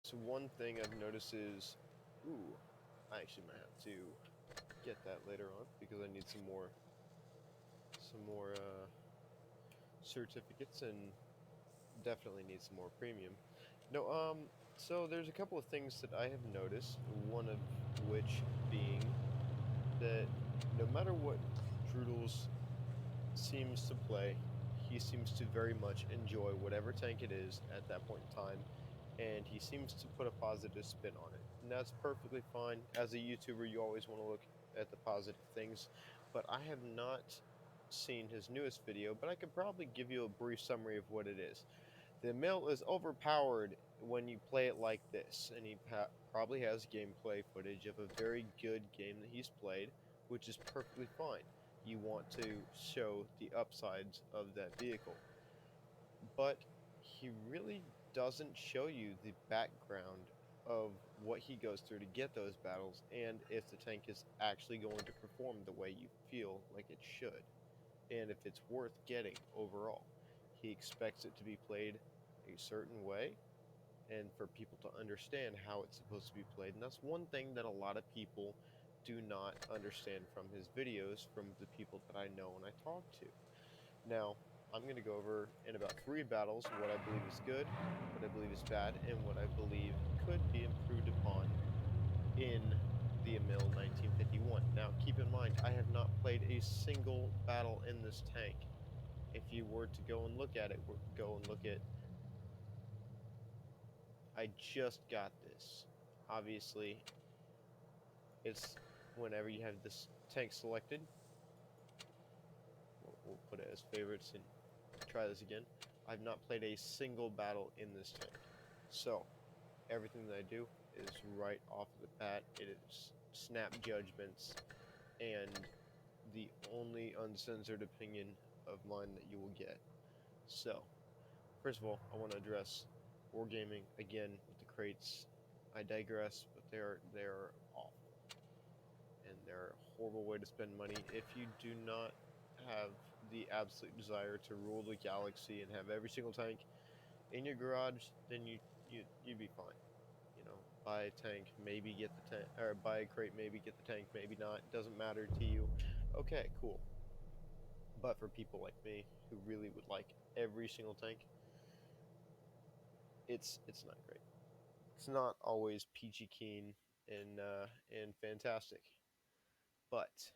So one thing I've noticed is, ooh, I actually might have to get that later on because I need some more certificates and definitely need some more premium. No, so there's a couple of things that I have noticed, one of which being that no matter what Droodles seems to play, he seems to very much enjoy whatever tank it is at that point in time, and he seems to put a positive spin on it. And that's perfectly fine. As a YouTuber, you always want to look at the positive things, but I have not seen his newest video, but I could probably give you a brief summary of what it is. The Emil is overpowered when you play it like this, and he probably has gameplay footage of a very good game that he's played, which is perfectly fine. You want to show the upsides of that vehicle. But he really doesn't show you the background of what he goes through to get those battles, and if the tank is actually going to perform the way you feel like it should, and if it's worth getting overall. He expects it to be played a certain way, and for people to understand how it's supposed to be played. And that's one thing that a lot of people do not understand from his videos, from the people that I know and I talk to. Now, I'm going to go over in about 3 battles what I believe is good, what I believe is bad, and what I believe could be improved upon in the Emil 1951. Now, keep in mind, I have not played a single battle in this tank. If you were to go and look at it, go and look at, I just got this. Obviously, it's whenever you have this tank selected, we'll put it as favorites and try this again. I've not played a single battle in this tank. So, everything that I do is right off of the bat. It is snap judgments and the only uncensored opinion of mine that you will get. So, first of all, I want to address wargaming again with the crates. I digress, but they're awful, and they're a horrible way to spend money if you do not have the absolute desire to rule the galaxy and have every single tank in your garage. Then you'd be fine. You know, buy a tank, maybe get the tank, or buy a crate, maybe get the tank, maybe not. Doesn't matter to you. Okay, cool. But for people like me who really would like every single tank, it's not great. It's not always peachy keen and fantastic. But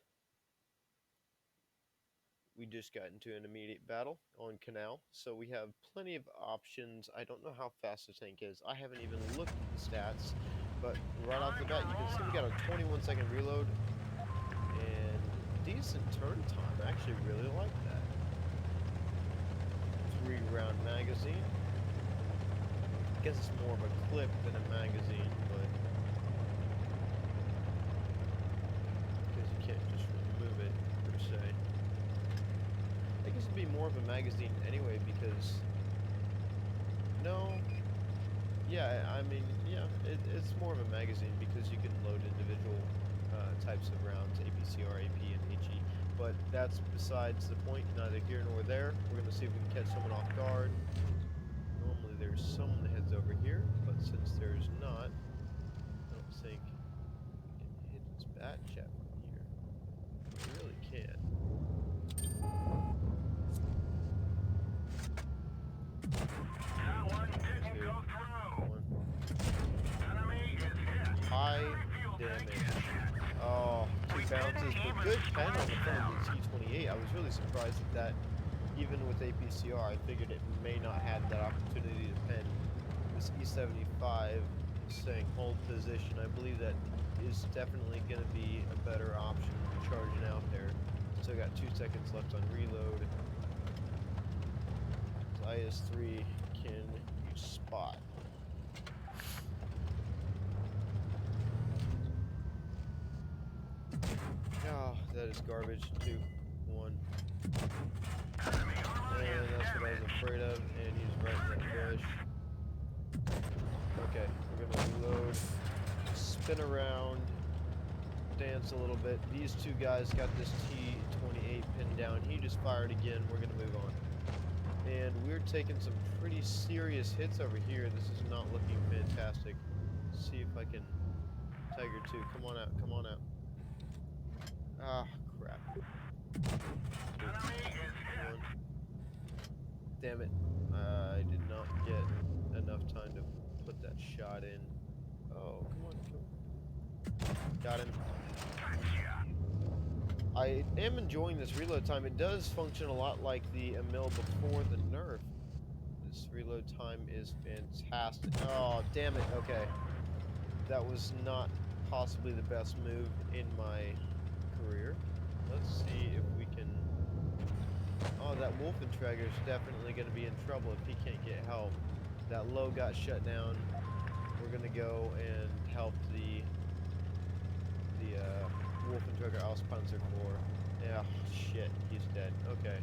we just got into an immediate battle on Canal, so we have plenty of options. I don't know how fast the tank is. I haven't even looked at the stats, but right off the bat, you can see we got a 21-second reload and decent turn time. I actually really like that. 3-round magazine. I guess it's more of a clip than a magazine, but because you can't just remove it per se. I guess it'd be more of a magazine anyway because no, yeah, I mean, yeah, it's more of a magazine because you can load individual types of rounds, APCR, AP, and HE. But that's besides the point, neither here nor there. We're going to see if we can catch someone off guard. Normally there's someone that heads over here, but since there's not, I don't think we can hit his bat chat from here. We really can. That one didn't go through. Enemy is hit. High damage. Oh, 2 bounces, but good pen on the front of the T28. I was really surprised at that. Even with APCR, I figured it may not have that opportunity to pen. This E75 is saying hold position. I believe that is definitely going to be a better option than charging out there. So I got 2 seconds left on reload. So IS-3 can use spot. Oh, that is garbage. 2, 1. And that's what I was afraid of, and he's right in that bush. Okay, we're gonna reload, spin around, dance a little bit. These two guys got this T28 pinned down. He just fired again. We're gonna move on. And we're taking some pretty serious hits over here. This is not looking fantastic. if I can. Tiger 2, come on out, come on out. Ah, crap. Enemy is hit. One. Damn it. I did not get enough time to put that shot in. Oh, come on, come on. Got him. Gotcha. I am enjoying this reload time. It does function a lot like the Emil before the nerf. This reload time is fantastic. Oh, damn it. Okay. That was not possibly the best move in my career. Let's see if we can... Oh, that Wolfentrager is definitely going to be in trouble if he can't get help. That low got shut down. We're going to go and help the Wolfentrager Auspanzer Corps. Yeah, shit, he's dead. Okay.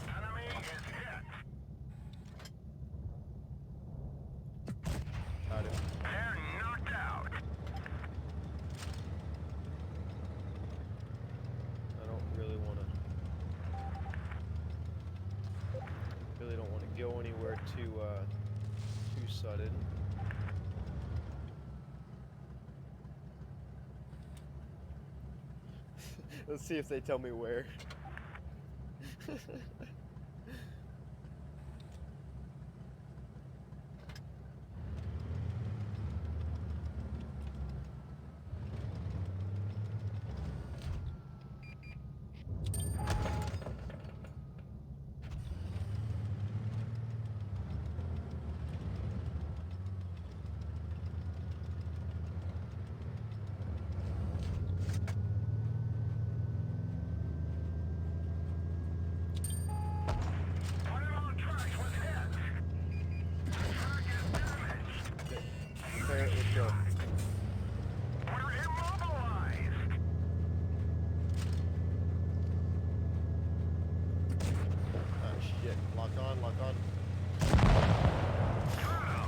Enemy is hit. Got him. They're knocked out. I don't really want to... Really don't want to go anywhere too sudden. Let's see if they tell me where. One of our tracks was hit. The track is damaged. Prepare it, let's go. We're immobilized. Ah, shit. Lock on, lock on. Down.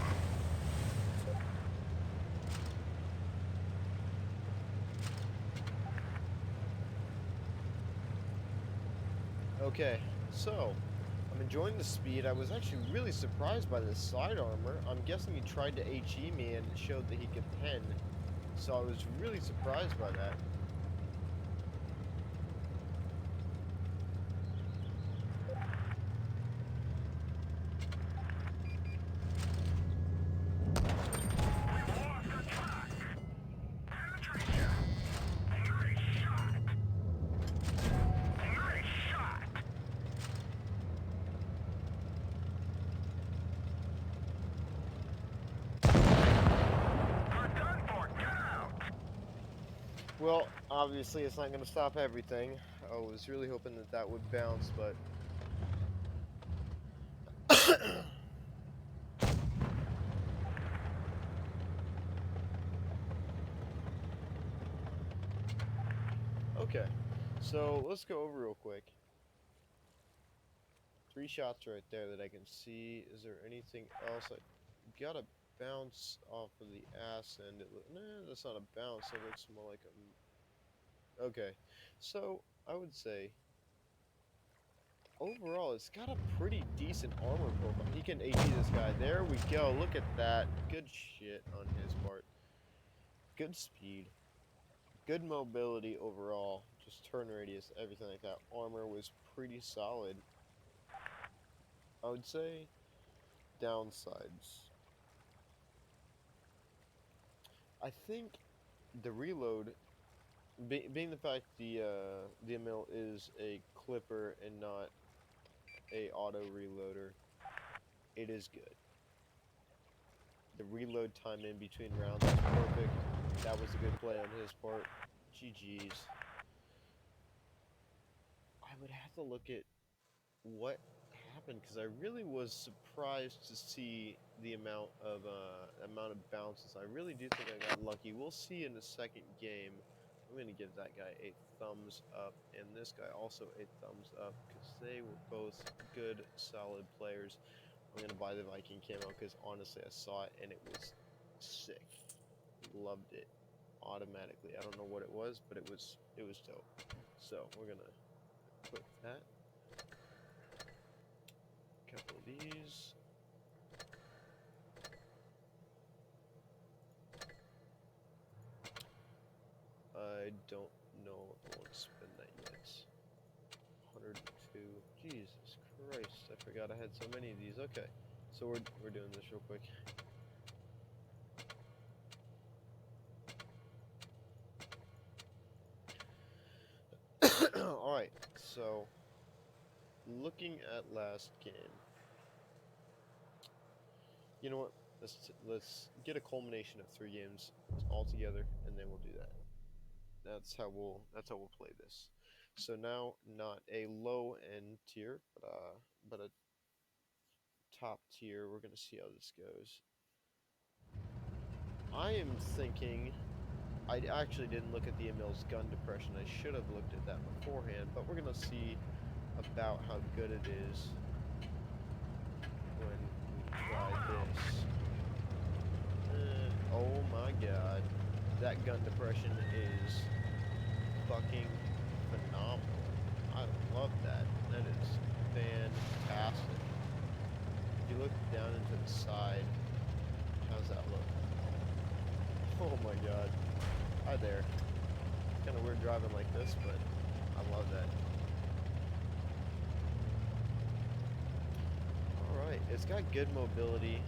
Okay, so I'm enjoying the speed. I was actually really surprised by this side armor. I'm guessing he tried to HE me and it showed that he could pen. So I was really surprised by that. We've lost the track. Penetration. Nice shot. Nice shot. We're done for. Get out. Well, obviously it's not going to stop everything. I was really hoping that that would bounce, but... Okay, so let's go over real quick. 3 shots right there that I can see. Is there anything else? I got a bounce off of the ass end. Nah, that's not a bounce. That looks more like a... Okay, so I would say overall it's got a pretty decent armor profile. He can AT this guy. There we go. Look at that. Good shit on his part. Good speed. Good mobility overall. Just turn radius, everything like that. Armor was pretty solid. I would say downsides. I think the reload, being the fact the Emil is a clipper and not a auto reloader, it is good. The reload time in between rounds is perfect. That was a good play on his part. GG's. I would have to look at what happened because I really was surprised to see the amount of bounces. I really do think I got lucky. We'll see in the second game. I'm gonna give that guy a thumbs up and this guy also a thumbs up because they were both good, solid players. I'm gonna buy the Viking camo because honestly I saw it and it was sick. Loved it automatically. I don't know what it was, but it was dope. So we're gonna put that. Couple of these. don't know if I want to spend that yet. 102. Jesus Christ, I forgot I had so many of these. Okay, so we're doing this real quick. Alright, so looking at last game. You know what? Let's get a culmination of 3 games all together, and then we'll do that. That's how we'll play this. So now, not a low end tier, but a top tier. We're gonna see how this goes. I am thinking. I actually didn't look at the Emil's gun depression. I should have looked at that beforehand, but we're gonna see about how good it is when we try this. Oh my god. That gun depression is fucking phenomenal. I love that. That is fantastic. If you look down into the side, how's that look? Oh my god. Hi there. Kind of weird driving like this, but I love that. Alright, it's got good mobility.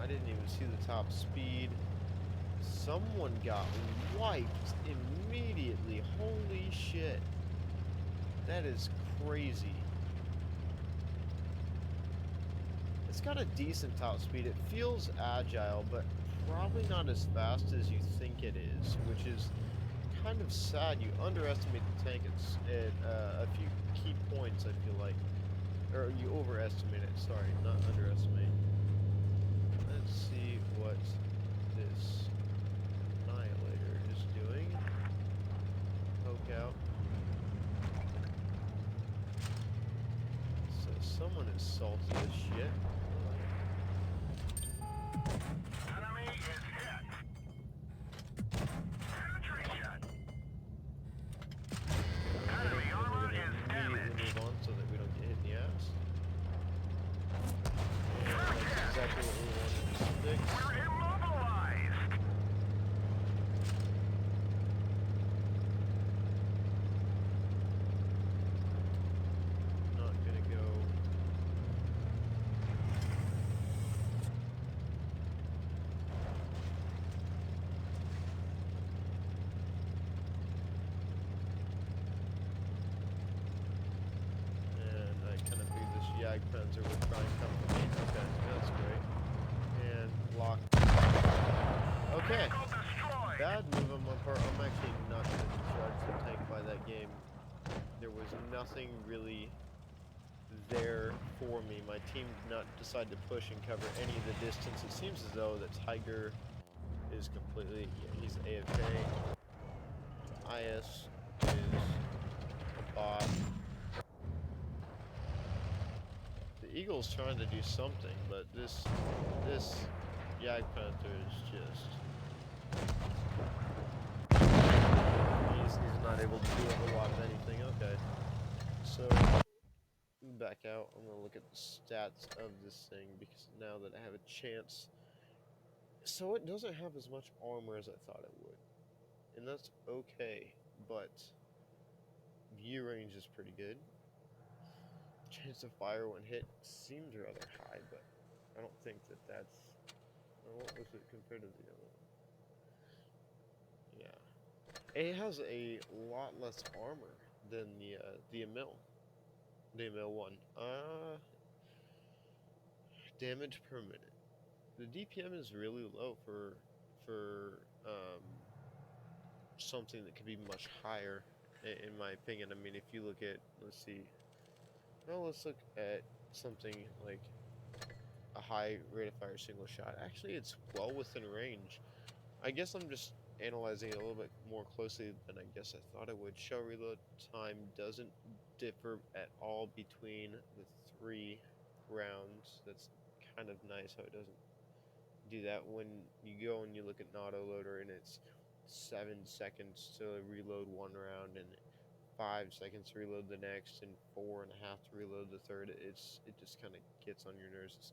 I didn't even see the top speed. Someone got wiped immediately. Holy shit. That is crazy. It's got a decent top speed. It feels agile, but probably not as fast as you think it is, which is kind of sad. You underestimate the tank at a few key points, I feel like. Or you overestimate it, sorry, not underestimate. Let's see what this Annihilator is doing. Poke out. So someone is salty as shit. Enemy is hit. Penetration. Enemy armor is damaged. Move on so that we don't get hit in the ass. And that's exactly what we wanted to fix. We're immobilized. Not gonna go. And I kind of figured this Jag Panzer would try and come for me. Okay, that's great. And lock. Okay. Vehicle destroyed. Bad move on my part. I'm actually not going to charge the tank by that game. There was nothing really there for me. My team did not decide to push and cover any of the distance. It seems as though that Tiger is completely, yeah, he's AFK. IS is a bot. The Eagle's trying to do something, but this Jag Panther is just... He's not able to do a whole lot of anything. Okay. So, back out. I'm going to look at the stats of this thing, because now that I have a chance... So it doesn't have as much armor as I thought it would. And that's okay, but view range is pretty good. Chance of fire when hit seems rather high, but I don't think that that's... What was it compared to the other one? Yeah. It has a lot less armor than the Emil. The Emil one. Damage per minute. The DPM is really low for something that could be much higher, in my opinion. I mean, if you look at, let's see, well, let's look at something like a high rate of fire single shot. Actually, it's well within range. I guess I'm just analyzing it a little bit more closely than I guess I thought it would. Shell reload time doesn't differ at all between the 3 rounds. That's kind of nice how it doesn't do that. When you go and you look at an autoloader and it's 7 seconds to reload 1 round and 5 seconds to reload the next and 4.5 to reload the third, it just kind of gets on your nerves. It's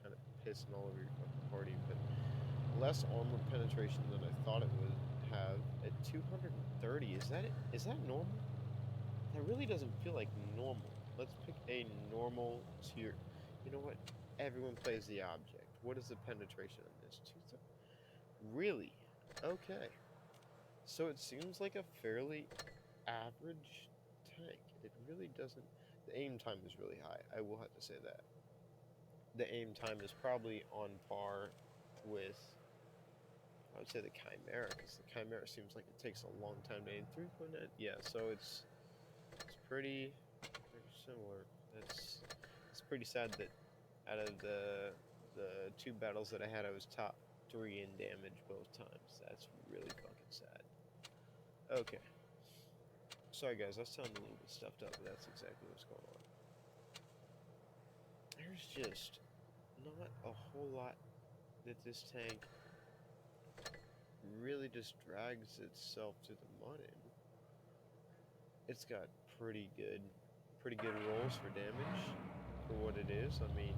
kind of pissing all over your fucking party. But less armor penetration than I thought it would have at 230. Is that normal? That really doesn't feel like normal. Let's pick a normal tier. You know what? Everyone plays the object. What is the penetration on this? Really? Okay. So it seems like a fairly average tank. It really doesn't. The aim time is really high. I will have to say that. The aim time is probably on par with, I would say, the Chimera, because the Chimera seems like it takes a long time to aim 3.9. Yeah, so it's pretty similar. It's pretty sad that out of the two battles that I had, I was top three in damage both times. That's really fucking sad. Okay. Sorry guys, I sound a little bit stuffed up, but that's exactly what's going on. There's just not a whole lot that this tank really just drags itself to the mud in. It's got pretty good rolls for damage for what it is. I mean,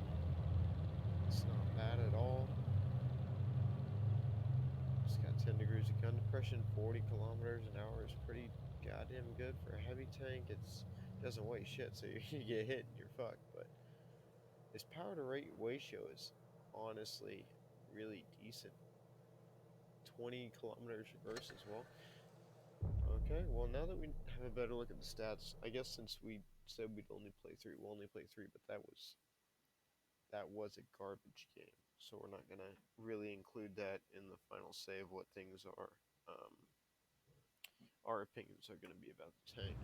it's not bad at all. It's got 10 degrees of gun depression, 40 kilometers an hour is pretty goddamn good for a heavy tank. It doesn't weigh shit, so you get hit and you're fucked. But its power to rate ratio is honestly really decent. 20 kilometers reverse as well. Okay, well now that we have a better look at the stats, I guess since we said we'd only play three, we'll only play three, but that was a garbage game, so we're not gonna really include that in the final save. What things are, our opinions are gonna be about the tank.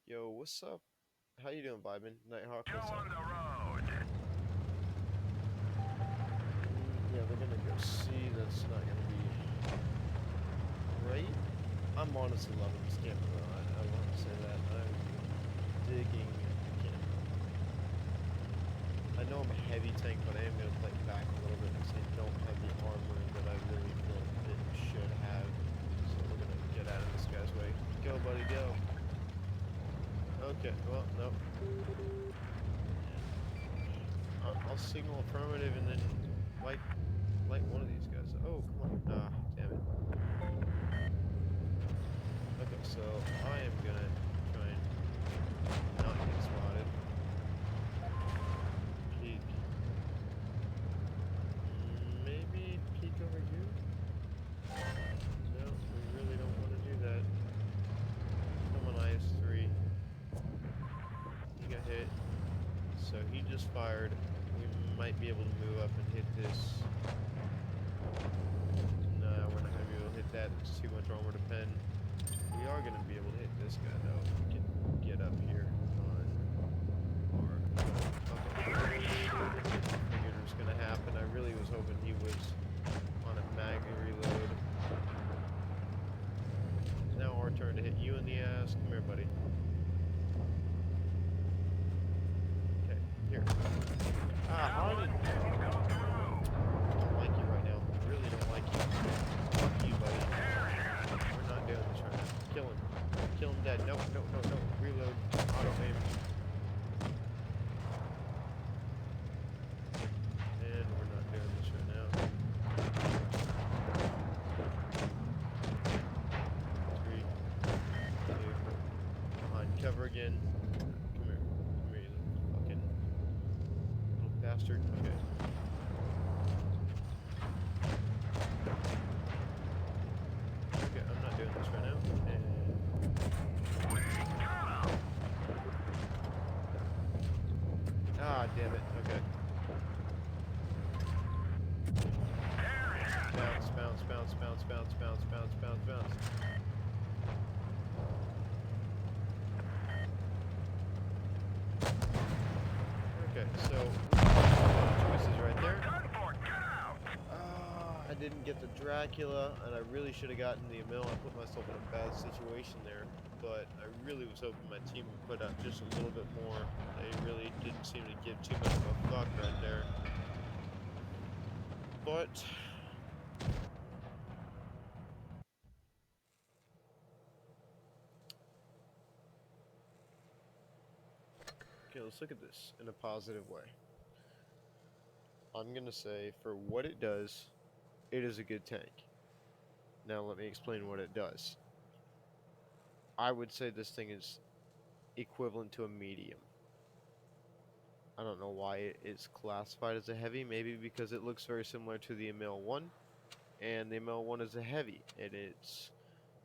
Yo, what's up? How you doing, vibin'? Nighthawk, Go what's up? on the road. Yeah, they're gonna go see. That's not gonna be great. I'm honestly loving this camera though. I want to say that. I'm digging the camera. I know I'm a heavy tank, but I am gonna play it back a little bit because I don't have the armor that I really feel it should have. So we're gonna get out of this guy's way. Go, buddy, go. Okay, well, nope. I'll signal affirmative and then light one of these guys. Oh, come on. Ah, damn it. Okay, so I am gonna try and not get spotted. Peek. Maybe peek over here? No, we really don't want to do that. Come on, IS-3. He got hit. So he just fired. We might be able to move up and hit this. No, we're not going to be able to hit that. It's too much armor to pen. We are going to be able to hit this guy, though. We can get up here on our... Okay. Figured it was going to happen. I really was hoping he was on a mag reload. It's now our turn to hit you in the ass. Come here, buddy. Okay, here. Ah, honey. I don't like you right now. I really don't like you. Fuck you, buddy. We're not doing this right now. Kill him. Kill him dead. No, no, no, no. Reload. Auto aim. And we're not doing this right now. 3, 2, behind cover again. Come here. Come here, you little fucking little bastard. Okay. Okay, I'm not doing this right now. And ah, damn it. Okay. Bounce, bounce, bounce, bounce, bounce, bounce, bounce, bounce, bounce. Okay, so choices right there. I didn't get the Dracula, and I really should have gotten the Emil. I put myself in a bad situation there, but I really was hoping my team would put out just a little bit more. They really didn't seem to give too much of a fuck right there. But okay, let's look at this in a positive way. I'm gonna say for what it does, it is a good tank. Now let me explain what it does. I would say this thing is equivalent to a medium. I don't know why it is classified as a heavy. Maybe because it looks very similar to the Emil 1, and the Emil 1 is a heavy, and it's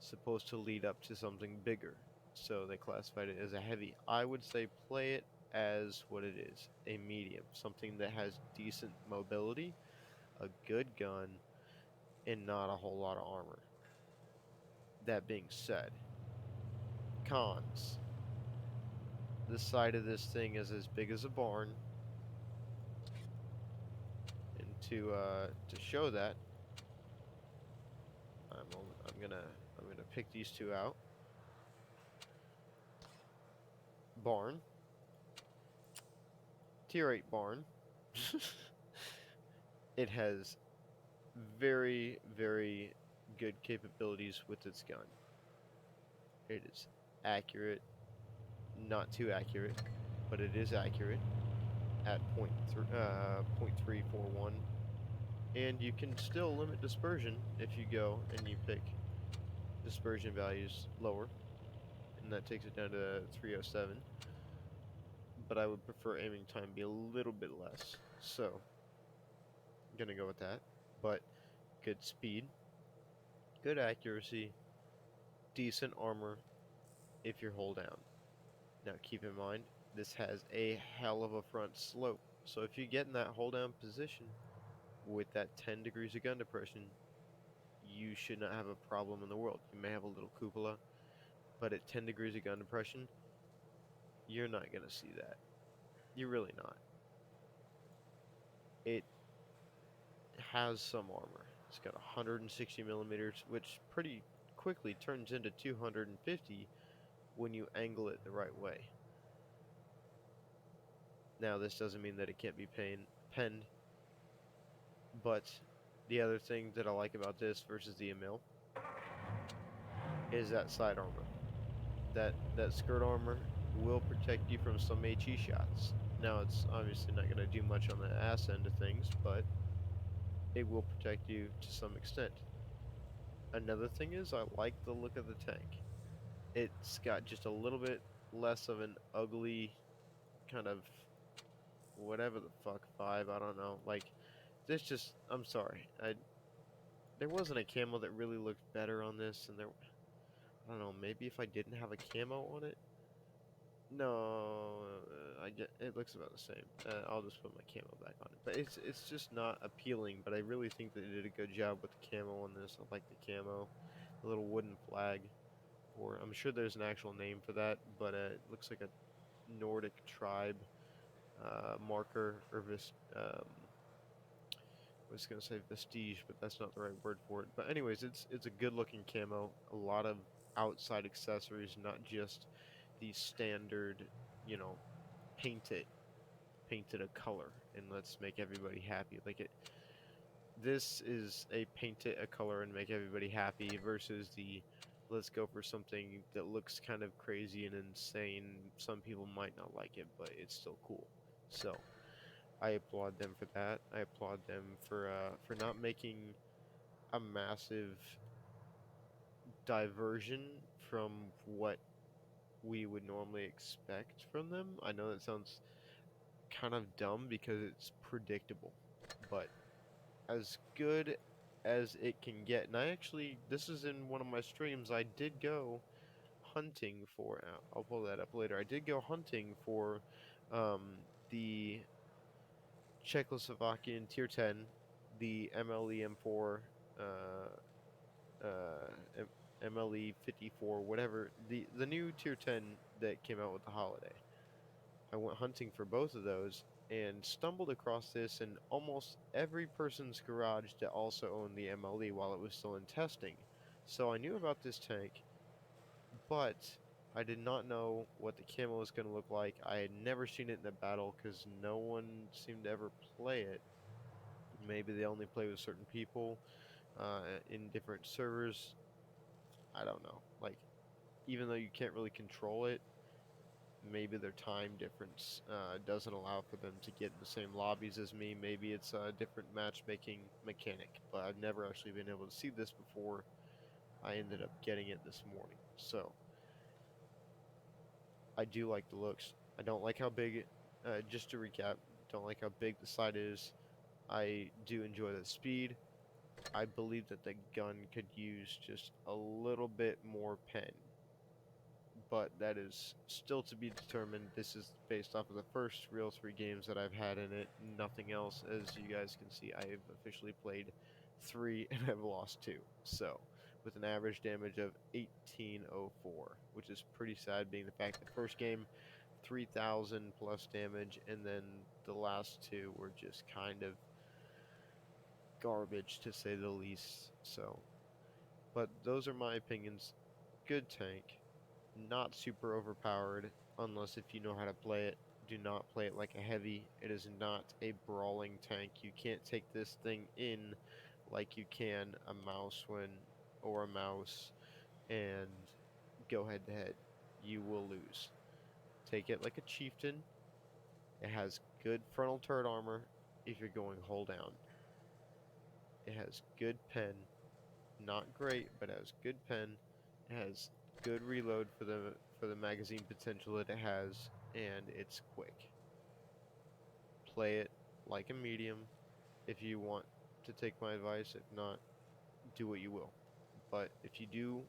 supposed to lead up to something bigger. So they classified it as a heavy. I would say play it as what it is, a medium, something that has decent mobility, a good gun, and not a whole lot of armor. That being said, cons. The side of this thing is as big as a barn, and to show that, I'm gonna pick these two out. Barn, tier 8 barn. It has very good capabilities with its gun. It is accurate, not too accurate, but it is accurate at 0.341, and you can still limit dispersion if you go and you pick dispersion values lower, and that takes it down to 307. But I would prefer aiming time be a little bit less, so I'm gonna go with that. But good speed, good accuracy, decent armor if you're hull down. Now keep in mind, this has a hell of a front slope. So if you get in that hold down position with that 10 degrees of gun depression, you should not have a problem in the world. You may have a little cupola, but at 10 degrees of gun depression, you're not going to see that. You're really not. It has some armor. It's got 160 millimeters, which pretty quickly turns into 250 when you angle it the right way. Now, this doesn't mean that it can't be penned, but the other thing that I like about this versus the Emil is that side armor. That skirt armor will protect you from some HE shots. Now, it's obviously not going to do much on the ass end of things, but it will protect you to some extent. Another thing is I like the look of the tank. It's got just a little bit less of an ugly kind of whatever the fuck vibe. I don't know. Like this just I'm sorry. There wasn't a camo that really looked better on this, and there I don't know. Maybe if I didn't have a camo on it. No, I get it looks about the same. I'll just put my camo back on it, but it's just not appealing. But I really think they did a good job with the camo on this. I like the camo, the little wooden flag, or I'm sure there's an actual name for that, but it looks like a Nordic tribe marker or I was gonna say vestige, but that's not the right word for it. But anyways, it's a good looking camo. A lot of outside accessories, not just the standard, you know, paint it, paint it a color, and let's make everybody happy. Like it, this is a paint it a color and make everybody happy versus the let's go for something that looks kind of crazy and insane. Some people might not like it, but it's still cool. So I applaud them for that. I applaud them for not making a massive diversion from what we would normally expect from them. I know that sounds kind of dumb because it's predictable, but as good as it can get. And I actually, this is in one of my streams. I did go hunting for. I'll pull that up later. I did go hunting for um, the Czechoslovakian Tier 10, the MLE M4, MLE 54, whatever the new Tier 10 that came out with the holiday. I went hunting for both of those and stumbled across this in almost every person's garage that also owned the MLE while it was still in testing. So I knew about this tank, but I did not know what the camo was going to look like. I had never seen it in a battle because no one seemed to ever play it. Maybe they only play with certain people in different servers. I don't know. Like, even though you can't really control it, maybe their time difference doesn't allow for them to get in the same lobbies as me. Maybe it's a different matchmaking mechanic, but I've never actually been able to see this before. I ended up getting it this morning. So I do like the looks. I don't like how big it, just to recap, don't like how big the sight is. I do enjoy the speed. I believe that the gun could use just a little bit more pen, but that is still to be determined. This is based off of the first real 3 games that I've had in it, nothing else. As you guys can see, I've officially played 3 and I've lost 2. So, with an average damage of 1804, which is pretty sad being the fact that first game 3000 plus damage, and then the last 2 were just kind of garbage to say the least. So, but those are my opinions. Good tank, not super overpowered unless if you know how to play it. Do not play it like a heavy. It is not a brawling tank. You can't take this thing in like you can a mouse when or a mouse and go head to head. You will lose. Take it like a chieftain. It has good frontal turret armor if you're going hull down. It has good pen. Not great, but has good pen. It has good reload for the magazine potential that it has, and it's quick. Play it like a medium if you want to take my advice. If not, do what you will. But if you do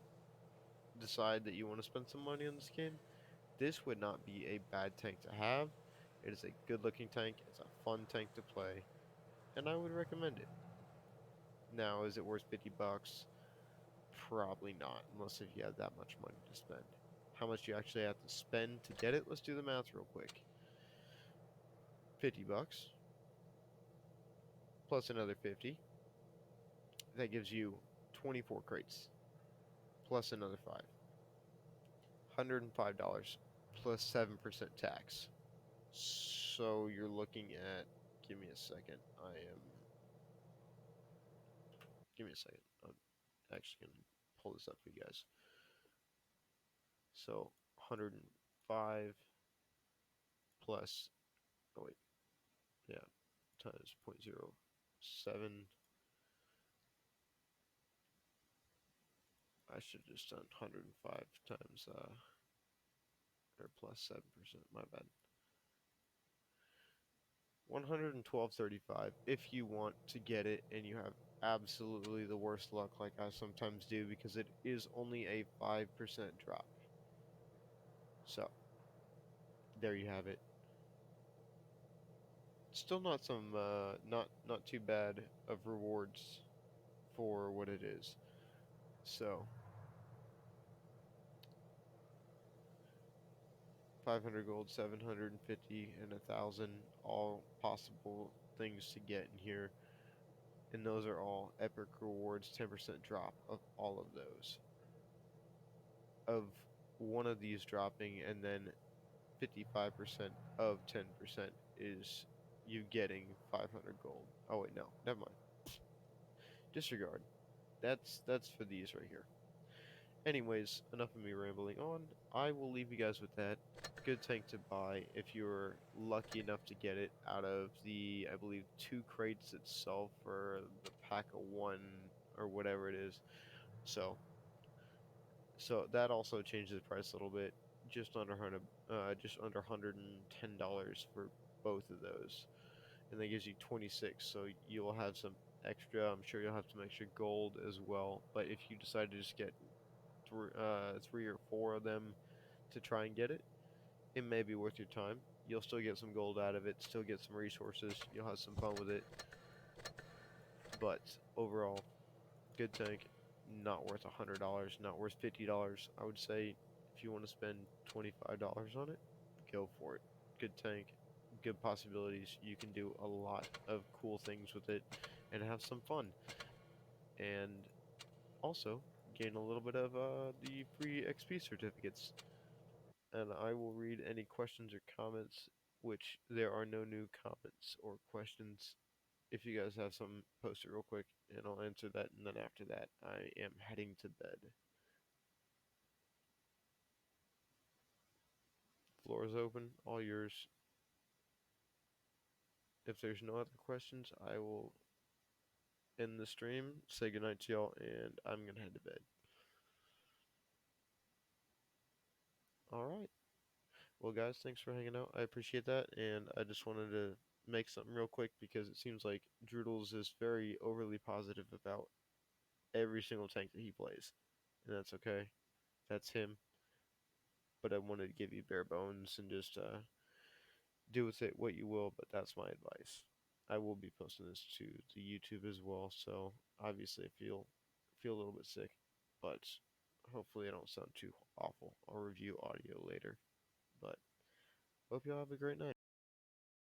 decide that you want to spend some money on this game, this would not be a bad tank to have. It is a good looking tank, it's a fun tank to play, and I would recommend it. Now, is it worth 50 bucks? Probably not, unless if you have that much money to spend. How much you actually have to spend to get it? Let's do the math real quick. 50 bucks plus another 50. That gives you 24 crates plus another 5. $105 plus 7% tax. So you're looking at, give me a second. Give me a second. I'm actually going to pull this up for you guys. So 105 plus, oh wait, yeah, times 0.07. I should have just done 105 times, or plus 7%, my bad. 112.35 if you want to get it and you have absolutely the worst luck like I sometimes do, because it is only a 5% drop. So, there you have it. Still not some, not too bad of rewards for what it is. So, 500 gold, 750, and 1,000, all possible things to get in here. And those are all epic rewards, 10% drop of all of those. Of one of these dropping, and then 55% of 10% is you getting 500 gold. Oh wait, no, never mind. Disregard. That's for these right here. Anyways, enough of me rambling on. I will leave you guys with that. Good tank to buy if you're lucky enough to get it out of the, I believe, 2 crates itself for the pack of 1 or whatever it is. So, that also changes the price a little bit. Just under $110 for both of those, and that gives you 26. So you'll have some extra. I'm sure you'll have some extra gold as well. But if you decide to just get 3 or 4 of them to try and get it, it may be worth your time. You'll still get some gold out of it, still get some resources. You'll have some fun with it. But overall, good tank, not worth $100, not worth $50. I would say if you want to spend $25 on it, go for it. Good tank, good possibilities. You can do a lot of cool things with it and have some fun. And also gain a little bit of the free XP certificates. And I will read any questions or comments, which there are no new comments or questions. If you guys have something, post it real quick, and I'll answer that. And then after that, I am heading to bed. Floor is open, all yours. If there's no other questions, I will end the stream, say goodnight to y'all, and I'm gonna head to bed. Alright. Well, guys, thanks for hanging out. I appreciate that, and I just wanted to make something real quick because it seems like Droodles is very overly positive about every single tank that he plays, and that's okay. That's him. But I wanted to give you bare bones and just do with it what you will. But that's my advice. I will be posting this to the YouTube as well, so obviously I feel a little bit sick, but hopefully I don't sound too awful. I'll review audio later. But hope y'all have a great night.